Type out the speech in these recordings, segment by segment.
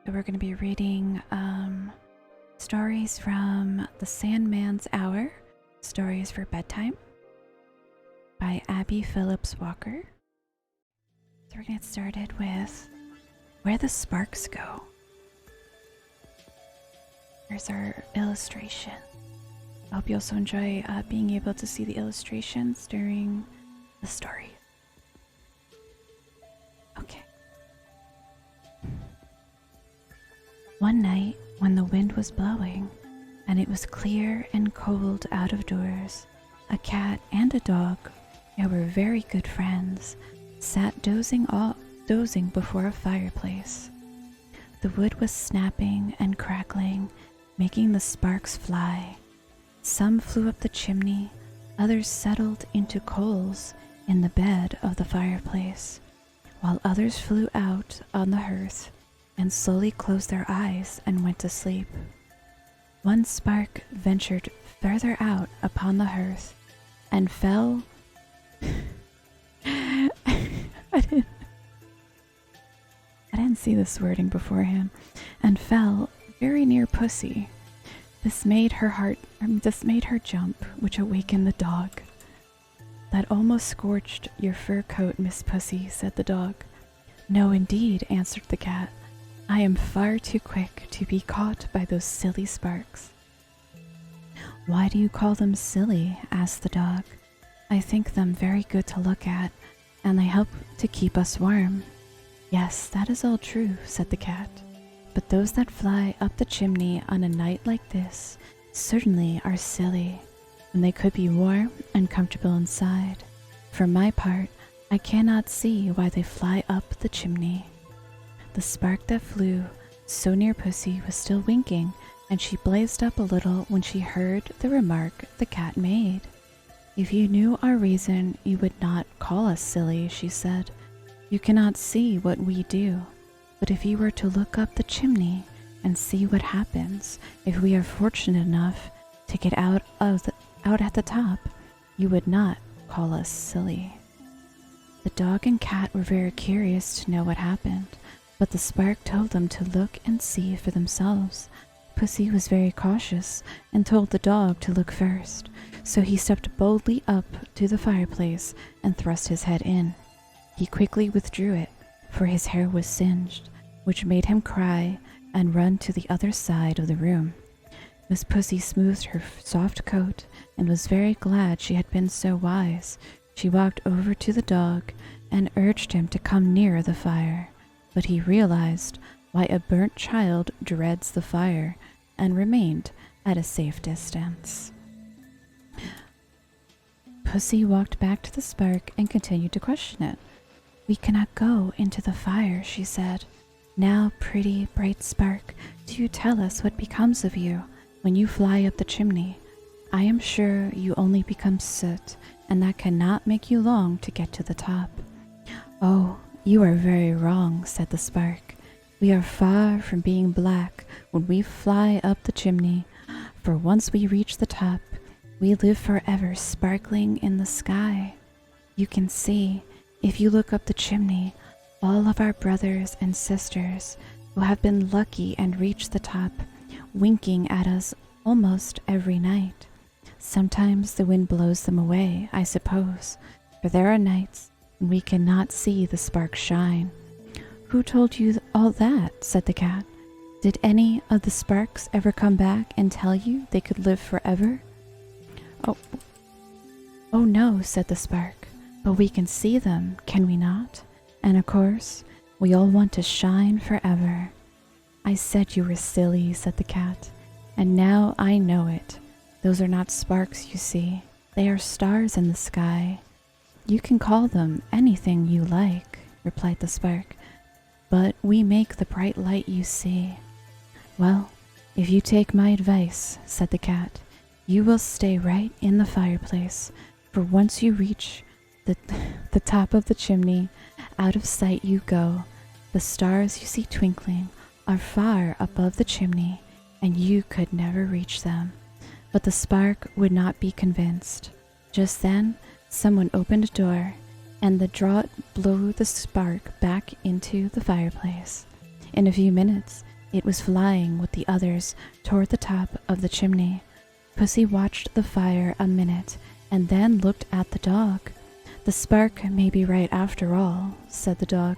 So we're going to be reading stories from the Sandman's Hour, Stories for Bedtime by Abby Phillips Walker. So we're going to get started with Where the Sparks Go. Here's our illustration. I hope you also enjoy being able to see the illustrations during the story. Okay. One night, when the wind was blowing, and it was clear and cold out of doors, a cat and a dog, who were very good friends, sat dozing before a fireplace. The wood was snapping and crackling, making the sparks fly. Some flew up the chimney, others settled into coals in the bed of the fireplace, while others flew out on the hearth and slowly closed their eyes and went to sleep. One spark ventured further out upon the hearth and fell. I didn't see this wording beforehand. And fell very near Pussy. This made her jump, which awakened the dog. That almost scorched your fur coat, Miss Pussy, said the dog. No, indeed, answered the cat. I am far too quick to be caught by those silly sparks. Why do you call them silly? Asked the dog. I think them very good to look at, and they help to keep us warm. Yes, that is all true, said the cat. But those that fly up the chimney on a night like this certainly are silly, when they could be warm and comfortable inside. For my part, I cannot see why they fly up the chimney. The spark that flew so near Pussy was still winking, and she blazed up a little when she heard the remark the cat made. If you knew our reason, you would not call us silly, she said. You cannot see what we do, but if you were to look up the chimney and see what happens if we are fortunate enough to get out at the top, you would not call us silly. The dog and cat were very curious to know what happened, but the spark told them to look and see for themselves. Pussy was very cautious and told the dog to look first, so he stepped boldly up to the fireplace and thrust his head in. He quickly withdrew it, for his hair was singed, which made him cry and run to the other side of the room. Miss Pussy smoothed her soft coat and was very glad she had been so wise. She walked over to the dog and urged him to come nearer the fire, but he realized why a burnt child dreads the fire and remained at a safe distance. Pussy walked back to the spark and continued to question it. We cannot go into the fire, she said. Now, pretty, bright spark, do you tell us what becomes of you when you fly up the chimney? I am sure you only become soot, and that cannot make you long to get to the top. Oh, you are very wrong, said the spark. We are far from being black when we fly up the chimney, for once we reach the top, we live forever sparkling in the sky. You can see, if you look up the chimney, all of our brothers and sisters who have been lucky and reached the top, winking at us almost every night. Sometimes the wind blows them away, I suppose, for there are nights when we cannot see the sparks shine. Who told you all that? Said the cat. Did any of the sparks ever come back and tell you they could live forever? Oh no, said the spark, but we can see them, can we not? And of course, we all want to shine forever. I said you were silly, said the cat, and now I know it. Those are not sparks, you see. They are stars in the sky. You can call them anything you like, replied the spark, but we make the bright light you see. Well, if you take my advice, said the cat, you will stay right in the fireplace, for once you reach the top of the chimney, out of sight you go. The stars you see twinkling are far above the chimney, and you could never reach them. But the spark would not be convinced. Just then, someone opened a door, and the draught blew the spark back into the fireplace. In a few minutes, It was flying with the others toward the top of the chimney. Pussy watched the fire a minute and then looked at the dog. "The spark may be right after all," said the dog.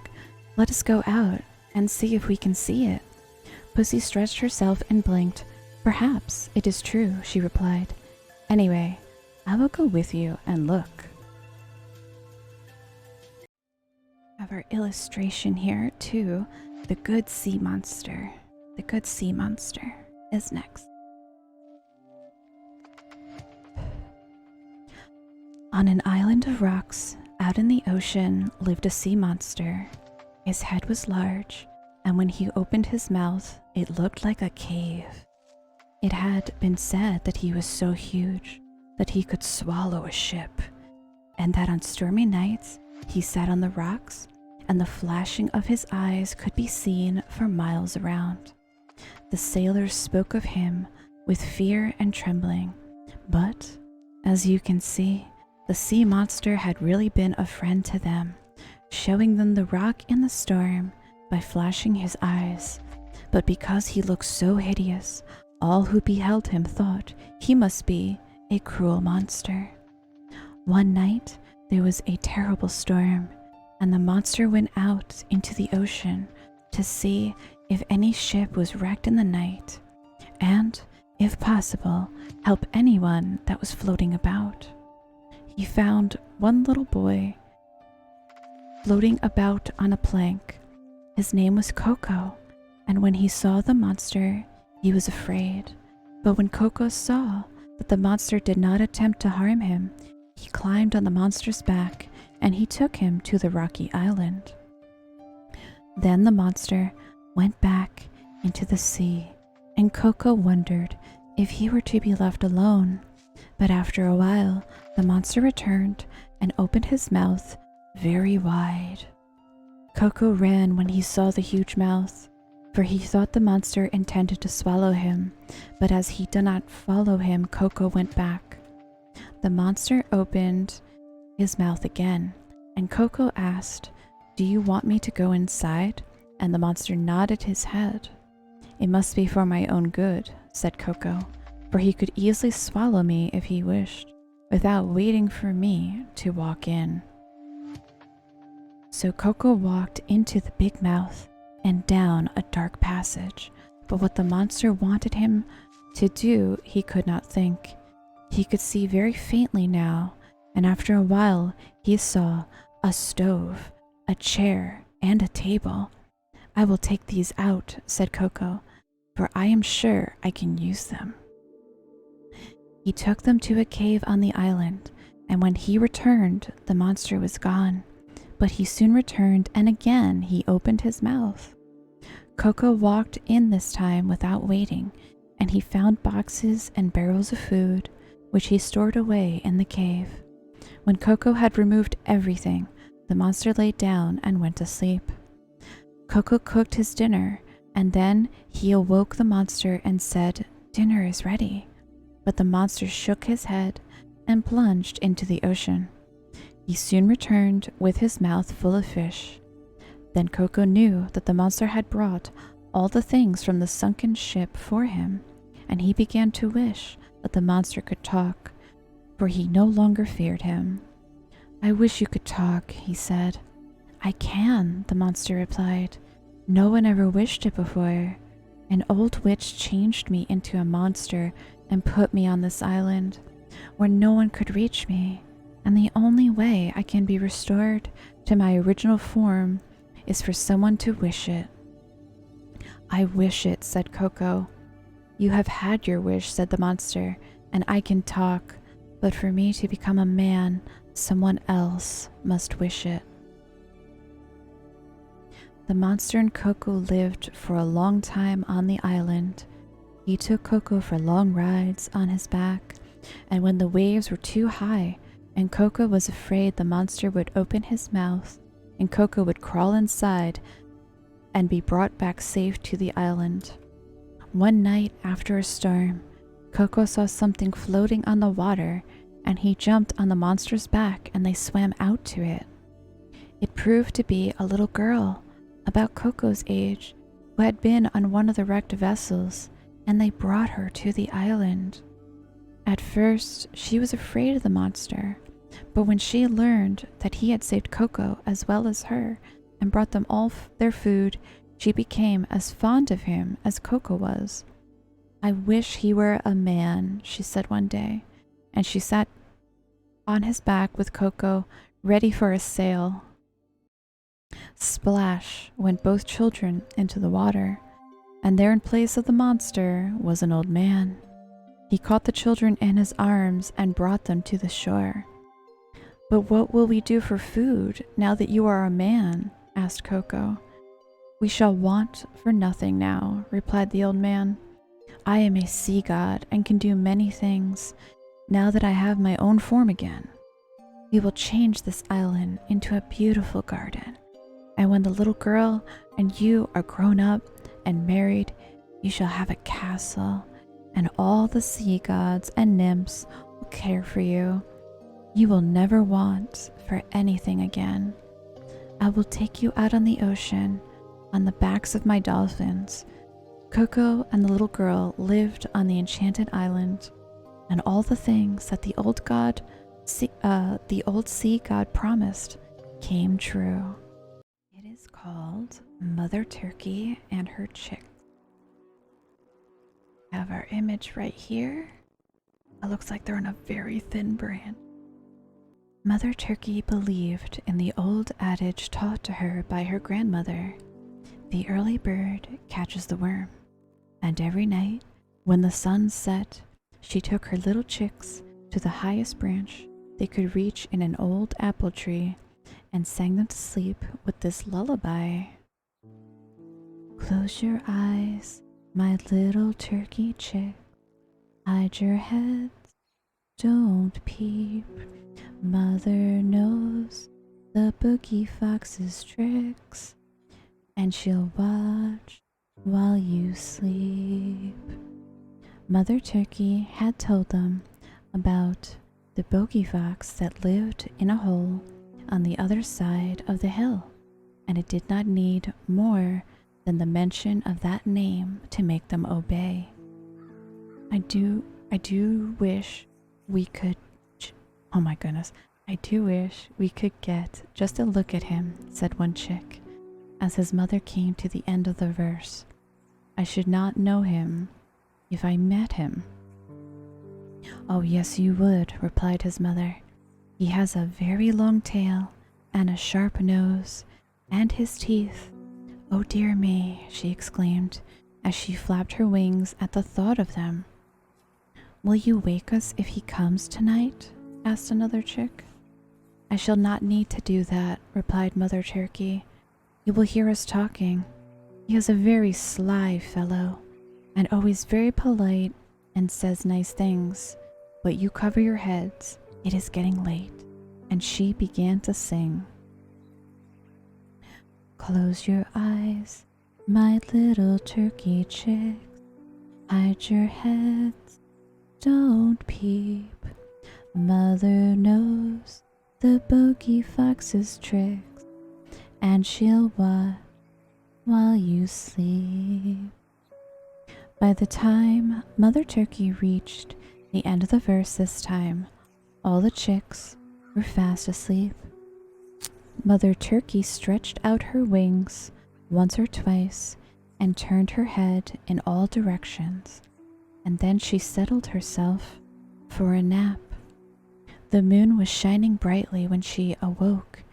"Let us go out and see if we can see it." Pussy stretched herself and blinked. "Perhaps it is true," she replied. "Anyway, I will go with you and look." I have our illustration here too. The good sea monster. The good sea monster is next. On an island of rocks out in the ocean lived a sea monster. His head was large, and when he opened his mouth, it looked like a cave. It had been said that he was so huge that he could swallow a ship, and that on stormy nights he sat on the rocks, and the flashing of his eyes could be seen for miles around. The sailors spoke of him with fear and trembling, but, as you can see, the sea monster had really been a friend to them, showing them the rock in the storm by flashing his eyes. But because he looked so hideous, all who beheld him thought he must be a cruel monster. One night there was a terrible storm, and the monster went out into the ocean to see if any ship was wrecked in the night, and, if possible, help anyone that was floating about. He found one little boy floating about on a plank. His name was Coco, and when he saw the monster, he was afraid. But when Coco saw that the monster did not attempt to harm him, he climbed on the monster's back and he took him to the rocky island. Then the monster went back into the sea, and Coco wondered if he were to be left alone. But after a while, the monster returned and opened his mouth very wide. Coco ran when he saw the huge mouth, for he thought the monster intended to swallow him, but as he did not follow him, Coco went back. The monster opened his mouth again, and Coco asked, "Do you want me to go inside?" And the monster nodded his head. "It must be for my own good," said Coco, "for he could easily swallow me if he wished, without waiting for me to walk in." So Coco walked into the big mouth and down a dark passage, but what the monster wanted him to do he could not think. He could see very faintly now, and after a while he saw a stove, a chair, and a table. "I will take these out," said Coco, "for I am sure I can use them." He took them to a cave on the island, and when he returned, the monster was gone. But he soon returned, and again he opened his mouth. Coco walked in this time without waiting, and he found boxes and barrels of food, which he stored away in the cave. When Coco had removed everything, the monster lay down and went to sleep. Coco cooked his dinner, and then he awoke the monster and said, "Dinner is ready." But the monster shook his head and plunged into the ocean. He soon returned with his mouth full of fish. Then Coco knew that the monster had brought all the things from the sunken ship for him, and he began to wish that the monster could talk, for he no longer feared him. "I wish you could talk," he said. "I can," the monster replied. "No one ever wished it before. An old witch changed me into a monster and put me on this island, where no one could reach me, and the only way I can be restored to my original form is for someone to wish it." "I wish it," said Coco. "You have had your wish," said the monster, "and I can talk, but for me to become a man, someone else must wish it." The monster and Coco lived for a long time on the island. He took Coco for long rides on his back, and when the waves were too high and Coco was afraid the monster would open his mouth, and Coco would crawl inside and be brought back safe to the island. One night after a storm, Coco saw something floating on the water, and he jumped on the monster's back and they swam out to it. It proved to be a little girl, about Coco's age, who had been on one of the wrecked vessels, and they brought her to the island. At first, she was afraid of the monster, but when she learned that he had saved 𝗙cie as well as her and brought them all their food, she became as fond of him as 𝗙cie was. "I wish he were a man," she said one day, and she sat on his back with 𝗙cie, ready for a sail. Splash went both children into the water, and there in place of the monster was an old man. He caught the children in his arms and brought them to the shore. "But what will we do for food now that you are a man?" asked 𝗙cie. "We shall want for nothing now," replied the old man. "I am a sea god and can do many things now that I have my own form again. We will change this island into a beautiful garden, and when the little girl and you are grown up and married, you shall have a castle, and all the sea gods and nymphs will care for you. You will never want for anything again. I will take you out on the ocean on the backs of my dolphins." 𝗙cie and the little girl lived on the enchanted island, and all the things that the old sea god promised came true. It is called Mother Turkey and Her Chick. We have our image right here. It looks like they're on a very thin branch. Mother Turkey believed in the old adage taught to her by her grandmother: "The early bird catches the worm." And every night, when the sun set, she took her little chicks to the highest branch they could reach in an old apple tree and sang them to sleep with this lullaby. "Close your eyes, my little turkey chick. Hide your heads, don't peep. Mother knows the boogie fox's tricks, and she'll watch while you sleep." Mother Turkey had told them about the bogey fox that lived in a hole on the other side of the hill, and it did not need more than the mention of that name to make them obey. I do wish we could, oh my goodness, I do wish we could get just a look at him," said one chick, as his mother came to the end of the verse. "I should not know him if I met him." "Oh yes, you would," replied his mother. "He has a very long tail and a sharp nose, and his teeth. Oh dear me," she exclaimed as she flapped her wings at the thought of them. "Will you wake us if he comes tonight?" asked another chick. "I shall not need to do that," replied Mother Turkey. "You will hear us talking. He is a very sly fellow, and always very polite and says nice things. But you cover your heads, it is getting late." And she began to sing. "Close your eyes, my little turkey chicks. Hide your heads, don't peep. Mother knows the bogey fox's tricks, and she'll watch while you sleep." By the time Mother Turkey reached the end of the verse this time, all the chicks were fast asleep. Mother Turkey stretched out her wings once or twice and turned her head in all directions, and then she settled herself for a nap. The moon was shining brightly when she awoke,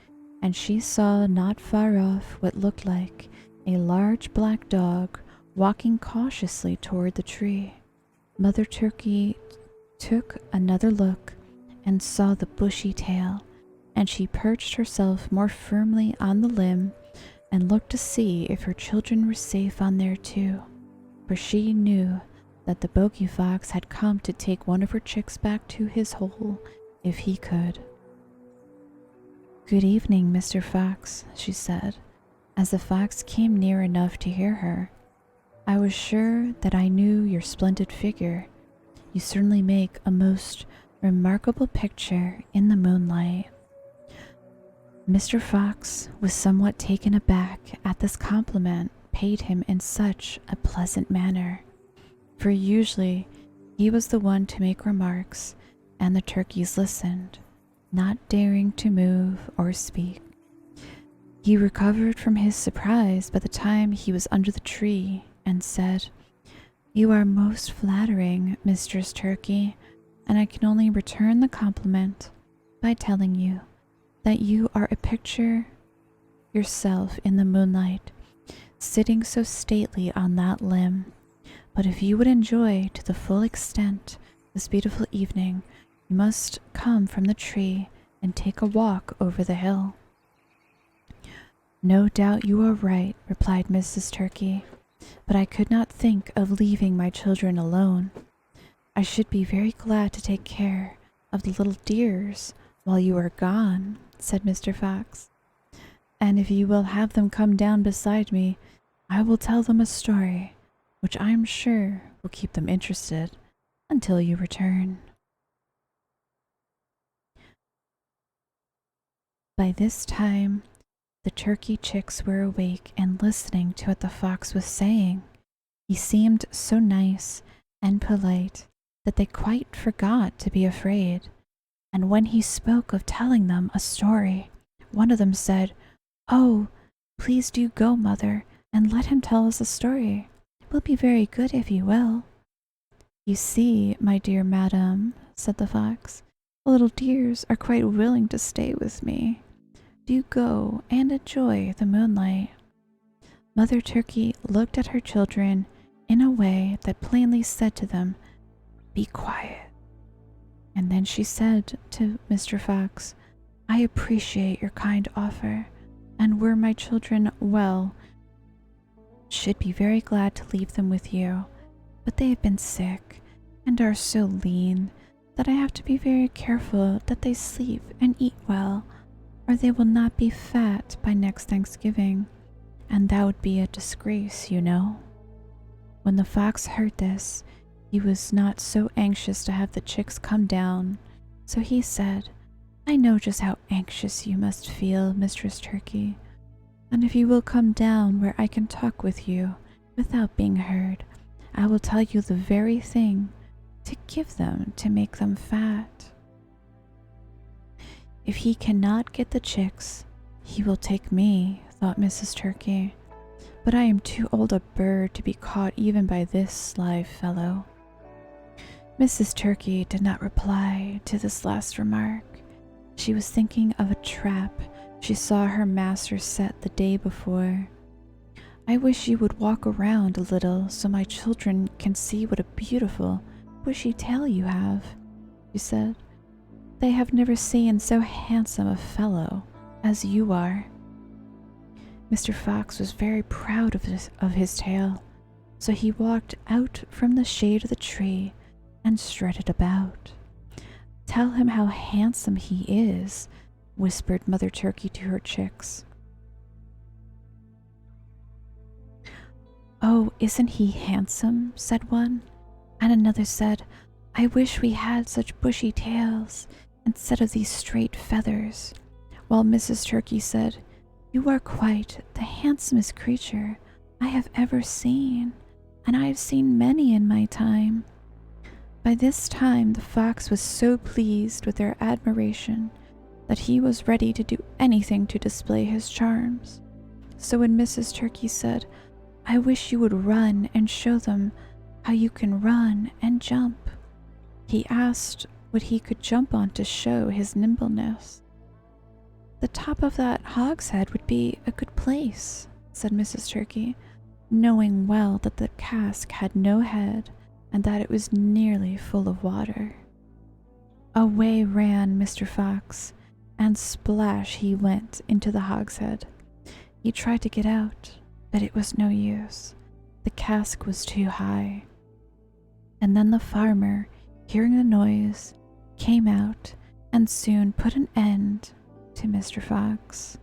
and she saw not far off what looked like a large black dog walking cautiously toward the tree. Mother Turkey took another look and saw the bushy tail, and she perched herself more firmly on the limb and looked to see if her children were safe on there too, for she knew that the bogey fox had come to take one of her chicks back to his hole if he could. "Good evening, Mr. Fox," she said, as the fox came near enough to hear her. "I was sure that I knew your splendid figure. You certainly make a most remarkable picture in the moonlight." Mr. Fox was somewhat taken aback at this compliment, paid him in such a pleasant manner, for usually he was the one to make remarks, and the turkeys listened, not daring to move or speak. He recovered from his surprise by the time he was under the tree and said, "You are most flattering, Mistress Turkey, and I can only return the compliment by telling you that you are a picture yourself in the moonlight, sitting so stately on that limb. But if you would enjoy to the full extent this beautiful evening, you must come from the tree and take a walk over the hill." "No doubt you are right," replied Mrs. Turkey, "but I could not think of leaving my children alone. I should be very glad to take care of the little dears while you are gone," said Mr. Fox. "And if you will have them come down beside me, I will tell them a story, which I am sure will keep them interested until you return." By this time, the turkey chicks were awake and listening to what the fox was saying. He seemed so nice and polite that they quite forgot to be afraid. And when he spoke of telling them a story, one of them said, "Oh, please do go, Mother, and let him tell us a story. It will be very good if you will." "You see, my dear madam," said the fox, "the little dears are quite willing to stay with me. Do go and enjoy the moonlight." Mother Turkey looked at her children in a way that plainly said to them, "Be quiet." And then she said to Mr. Fox, "I appreciate your kind offer, and were my children well, should be very glad to leave them with you, but they have been sick and are so lean that I have to be very careful that they sleep and eat well, or they will not be fat by next Thanksgiving, and that would be a disgrace, you know." When the fox heard this, he was not so anxious to have the chicks come down, so he said, "I know just how anxious you must feel, Mistress Turkey, and if you will come down where I can talk with you without being heard, I will tell you the very thing to give them to make them fat." "If he cannot get the chicks, he will take me," thought Mrs. Turkey, "but I am too old a bird to be caught even by this sly fellow." Mrs. Turkey did not reply to this last remark. She was thinking of a trap she saw her master set the day before. "I wish you would walk around a little so my children can see what a beautiful, bushy tail you have," she said. "They have never seen so handsome a fellow as you are." Mr. Fox was very proud of his tail, so he walked out from the shade of the tree and strutted about. "Tell him how handsome he is," whispered Mother Turkey to her chicks. "Oh, isn't he handsome?" said one, and another said, "I wish we had such bushy tails instead of these straight feathers," while Mrs. Turkey said, "You are quite the handsomest creature I have ever seen, and I have seen many in my time." By this time the fox was so pleased with their admiration that he was ready to do anything to display his charms. So when Mrs. Turkey said, "I wish you would run and show them how you can run and jump," he asked what he could jump on to show his nimbleness. "The top of that hogshead would be a good place," said Mrs. Turkey, knowing well that the cask had no head and that it was nearly full of water. Away ran Mr. Fox, and splash he went into the hogshead. He tried to get out, but it was no use. The cask was too high. And then the farmer, hearing the noise, came out and soon put an end to Mr. Fox.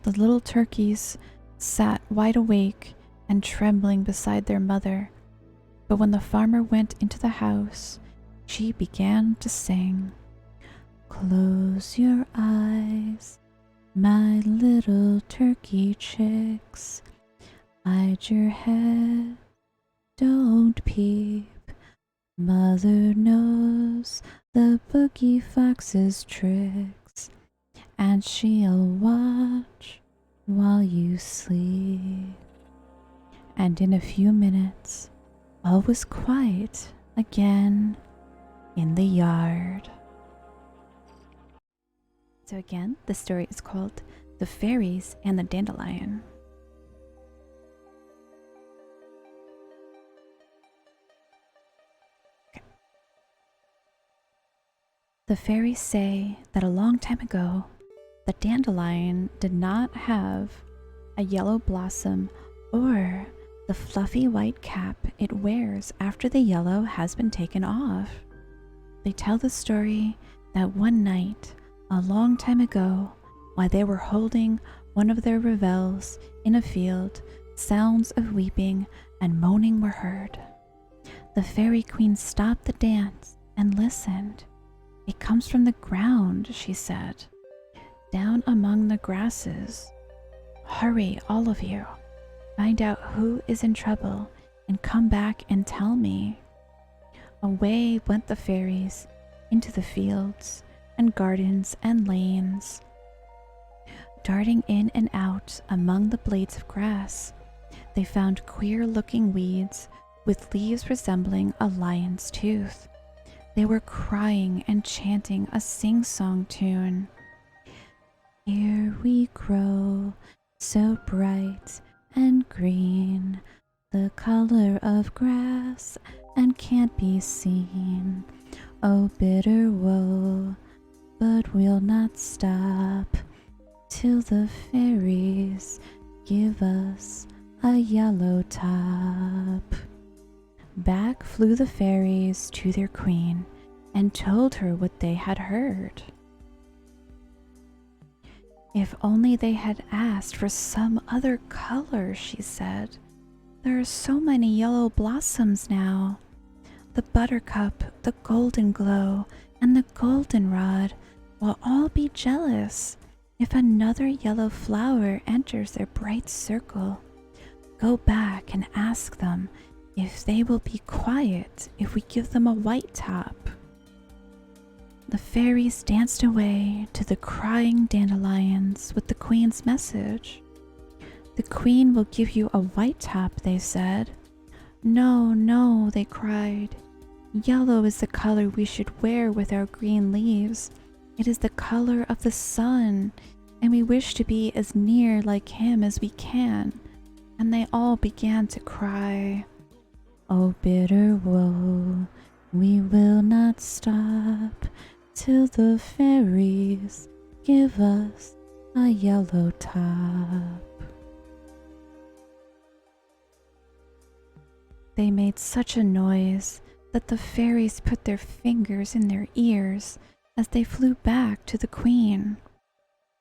The little turkeys sat wide awake and trembling beside their mother, but when the farmer went into the house, she began to sing, "Close your eyes, my little turkey chicks. Hide your head, don't peep. Mother knows the boogie fox's tricks, and she'll watch while you sleep. And in a few minutes, all was quiet again in the yard. So again, the story is called The Fairies and the Dandelion. Okay. The fairies say that a long time ago, the dandelion did not have a yellow blossom or the fluffy white cap it wears after the yellow has been taken off. They tell the story that one night, a long time ago, while they were holding one of their revels in a field, sounds of weeping and moaning were heard. The fairy queen stopped the dance and listened. It comes from the ground, she said, down among the grasses. Hurry, all of you. Find out who is in trouble and come back and tell me. Away went the fairies into the fields and gardens and lanes, darting in and out among the blades of grass. They found queer-looking weeds with leaves resembling a lion's tooth. They were crying and chanting a sing-song tune. Here we grow, so bright and green, the color of grass and can't be seen. Oh, bitter woe, but we'll not stop till the fairies give us a yellow top. Back flew the fairies to their queen and told her what they had heard. If only they had asked for some other color, she said. There are so many yellow blossoms now. The buttercup, the golden glow, and the goldenrod will all be jealous if another yellow flower enters their bright circle. Go back and ask them if they will be quiet if we give them a white top. The fairies danced away to the crying dandelions with the queen's message. The queen will give you a white top, they said. No, no, they cried. Yellow is the color we should wear with our green leaves. It is the color of the sun, and we wish to be as near like him as we can. And they all began to cry. Oh, bitter woe, we will not stop till the fairies give us a yellow top. They made such a noise that the fairies put their fingers in their ears as they flew back to the queen.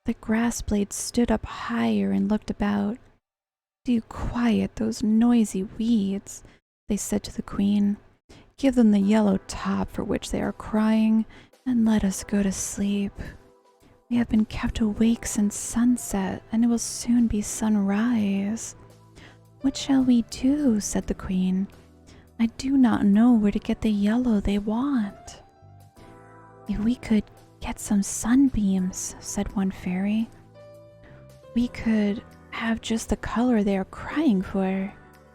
The grass blades stood up higher and looked about. Do quiet those noisy weeds, they said to the queen. Give them the yellow top for which they are crying, and let us go to sleep. We have been kept awake since sunset, and it will soon be sunrise. What shall we do? Said the queen. I do not know where to get the yellow they want. If we could get some sunbeams, said one fairy, we could have just the color they are crying for.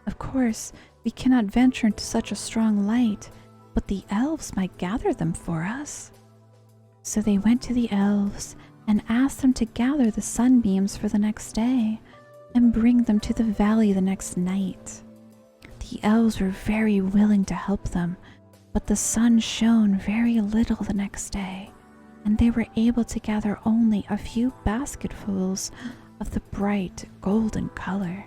Of course, we cannot venture into such a strong light, but the elves might gather them for us. So they went to the elves and asked them to gather the sunbeams for the next day and bring them to the valley the next night. The elves were very willing to help them, but the sun shone very little the next day, and they were able to gather only a few basketfuls of the bright golden color.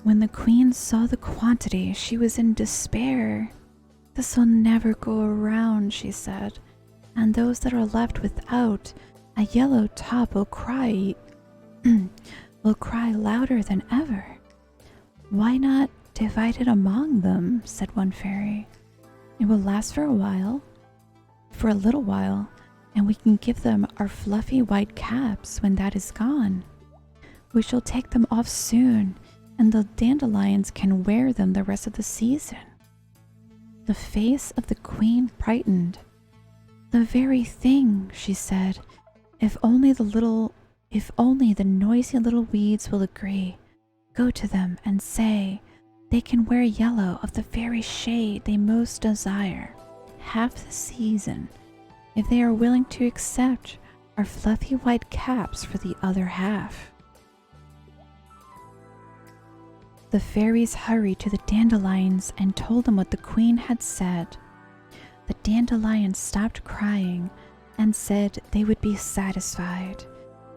When the queen saw the quantity, she was in despair. This will never go around, she said, and those that are left without a yellow top will cry louder than ever. Why not divide it among them, said one fairy. It will last for a little while, and we can give them our fluffy white caps when that is gone. We shall take them off soon, and the dandelions can wear them the rest of the season." The face of the queen brightened. "The very thing," she said. If only the noisy little weeds will agree. Go to them and say they can wear yellow of the very shade they most desire, half the season, if they are willing to accept our fluffy white caps for the other half." The fairies hurried to the dandelions and told them what the queen had said. The dandelions stopped crying and said they would be satisfied,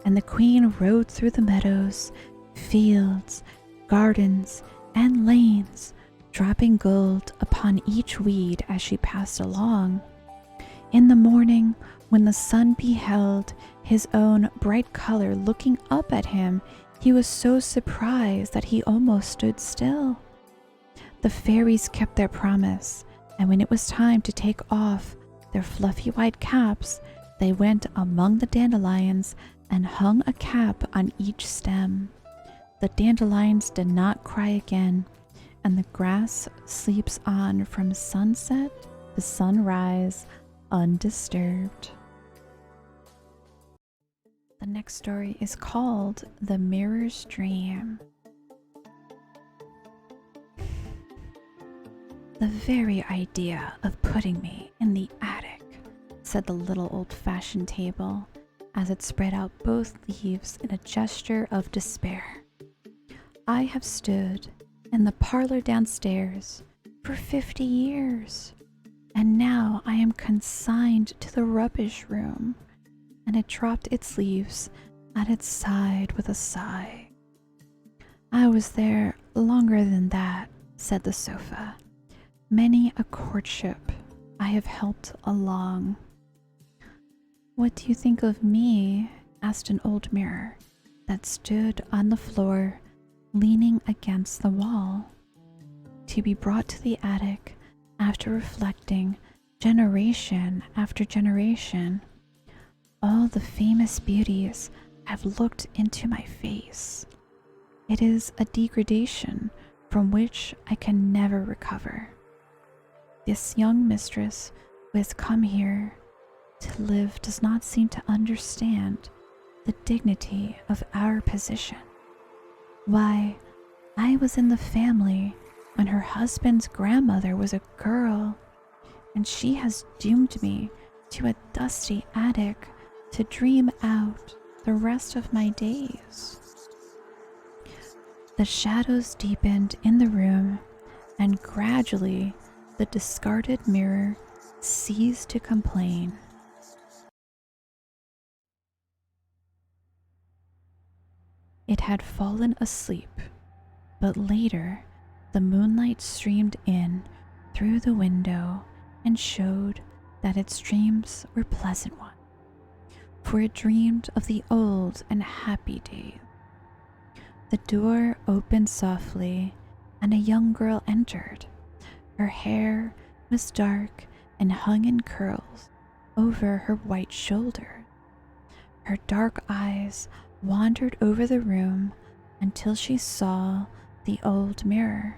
and the queen rode through the meadows, fields, gardens, and lanes, dropping gold upon each weed as she passed along. In the morning, when the sun beheld his own bright color looking up at him, he was so surprised that he almost stood still. The fairies kept their promise, and when it was time to take off their fluffy white caps, they went among the dandelions and hung a cap on each stem. The dandelions did not cry again, and the grass sleeps on from sunset to sunrise undisturbed. The next story is called The Mirror's Dream. "The very idea of putting me in the attic," said the little old-fashioned table, as it spread out both leaves in a gesture of despair. "I have stood in the parlor downstairs for 50 years, and now I am consigned to the rubbish room," and it dropped its leaves at its side with a sigh. "I was there longer than that," said the sofa. "Many a courtship I have helped along." "What do you think of me?" asked an old mirror that stood on the floor, leaning against the wall. To be brought to the attic after reflecting generation after generation, all the famous beauties have looked into my face. It is a degradation from which I can never recover. This young mistress who has come here to live does not seem to understand the dignity of our position. Why, I was in the family when her husband's grandmother was a girl, and she has doomed me to a dusty attic to dream out the rest of my days." The shadows deepened in the room, and gradually the discarded mirror ceased to complain. It had fallen asleep, but later the moonlight streamed in through the window and showed that its dreams were pleasant ones, for it dreamed of the old and happy days. The door opened softly, and a young girl entered. Her hair was dark and hung in curls over her white shoulder. Her dark eyes wandered over the room until she saw the old mirror.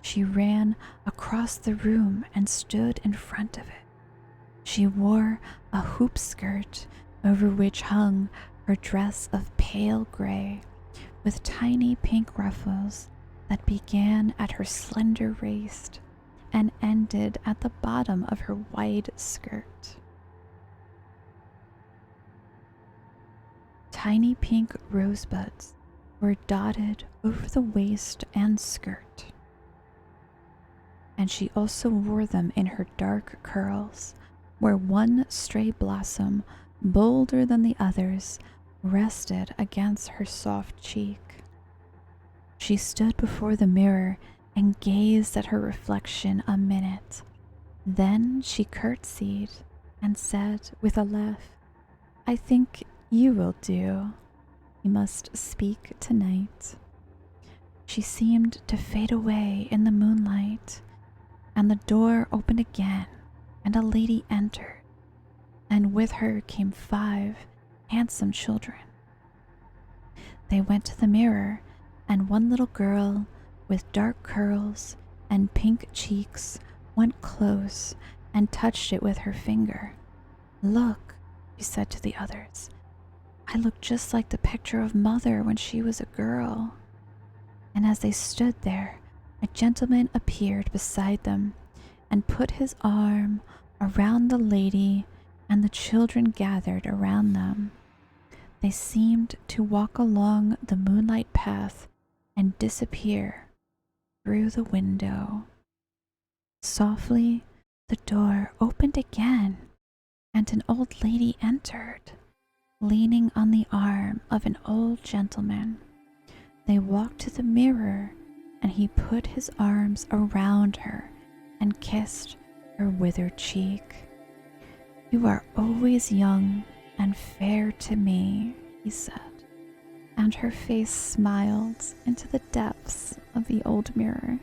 She ran across the room and stood in front of it. She wore a hoop skirt over which hung her dress of pale gray with tiny pink ruffles that began at her slender waist and ended at the bottom of her wide skirt. Tiny pink rosebuds were dotted over the waist and skirt, and she also wore them in her dark curls, where one stray blossom, bolder than the others, rested against her soft cheek. She stood before the mirror and gazed at her reflection a minute. Then she curtsied and said with a laugh, "I think you will do. You must speak tonight." She seemed to fade away in the moonlight, and the door opened again, and a lady entered, and with her came 5 handsome children. They went to the mirror, and one little girl with dark curls and pink cheeks went close and touched it with her finger. "Look," she said to the others. "I look just like the picture of Mother when she was a girl." And as they stood there, a gentleman appeared beside them and put his arm around the lady, and the children gathered around them. They seemed to walk along the moonlight path and disappear through the window. Softly, the door opened again, and an old lady entered, leaning on the arm of an old gentleman. They walked to the mirror, and he put his arms around her and kissed her withered cheek. "You are always young and fair to me," he said, and her face smiled into the depths of the old mirror.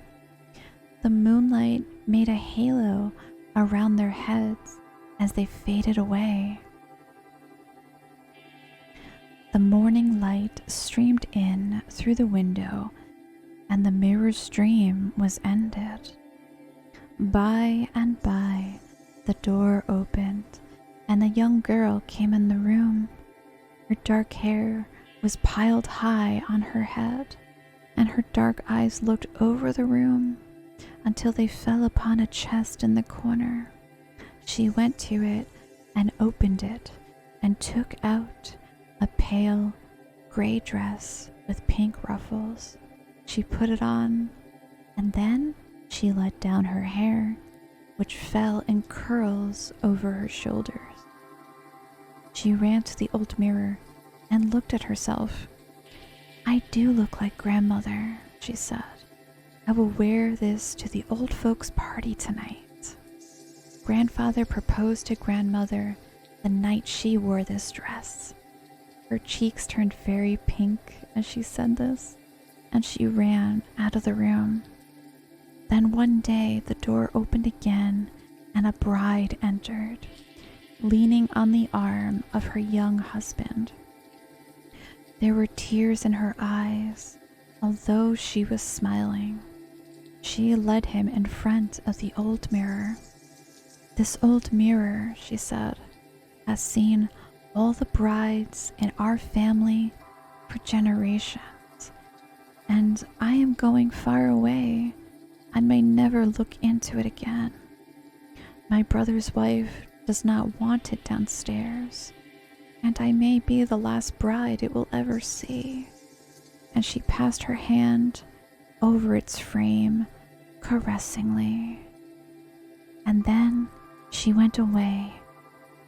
The moonlight made a halo around their heads as they faded away. The morning light streamed in through the window, and the mirror's dream was ended. By and by, the door opened, and a young girl came in the room. Her dark hair was piled high on her head, and her dark eyes looked over the room until they fell upon a chest in the corner. She went to it and opened it and took out a pale gray dress with pink ruffles. She put it on, and then she let down her hair, which fell in curls over her shoulders. She ran to the old mirror and looked at herself. "I do look like grandmother," she said. "I will wear this to the old folks' party tonight." Grandfather proposed to grandmother the night she wore this dress. Her cheeks turned very pink as she said this, and she ran out of the room. Then one day the door opened again, and a bride entered, leaning on the arm of her young husband. There were tears in her eyes, although she was smiling. She led him in front of the old mirror. "This old mirror," she said, "has seen all the brides in our family for generations, and I am going far away. I may never look into it again. My brother's wife does not want it downstairs, and I may be the last bride it will ever see." And she passed her hand over its frame caressingly. And then she went away,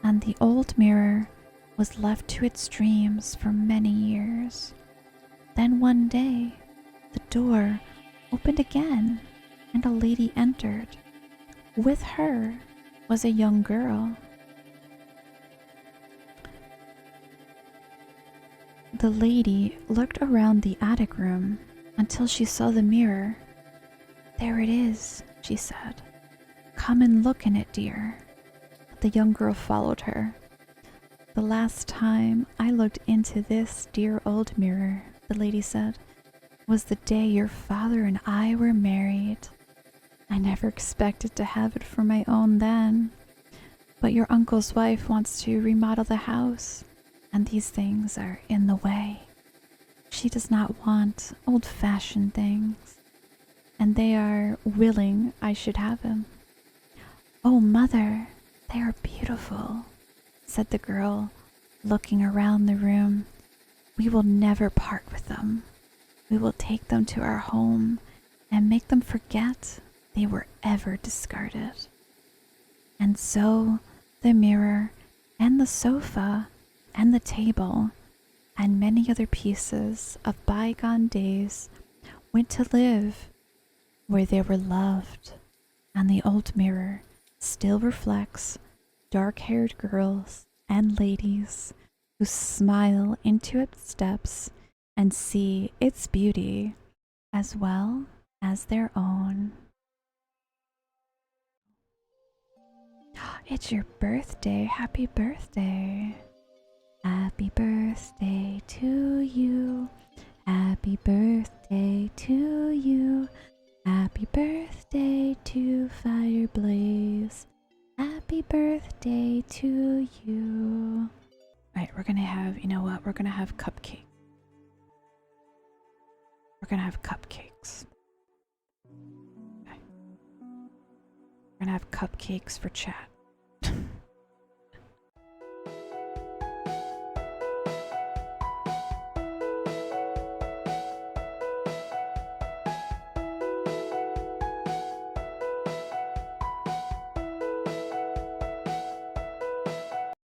and the old mirror was left to its dreams for many years. Then one day, the door opened again, and a lady entered. With her was a young girl. The lady looked around the attic room until she saw the mirror. "There it is," she said. "Come and look in it, dear." The young girl followed her. "The last time I looked into this dear old mirror," the lady said, "was the day your father and I were married. I never expected to have it for my own then, but your uncle's wife wants to remodel the house, and these things are in the way. She does not want old-fashioned things, and they are willing I should have them." "Oh, Mother, they are beautiful," said the girl, looking around the room. "We will never part with them. We will take them to our home and make them forget they were ever discarded." And so the mirror and the sofa and the table and many other pieces of bygone days went to live where they were loved, and the old mirror still reflects dark-haired girls and ladies who smile into its depths and see its beauty as well as their own. It's your birthday. Happy birthday. Happy birthday to you. Happy birthday to you. Happy birthday to Fireblaze. Happy birthday to you. Alright, we're gonna have, you know what? We're gonna have cupcakes. We're gonna have cupcakes. Okay. We're gonna have cupcakes for chat.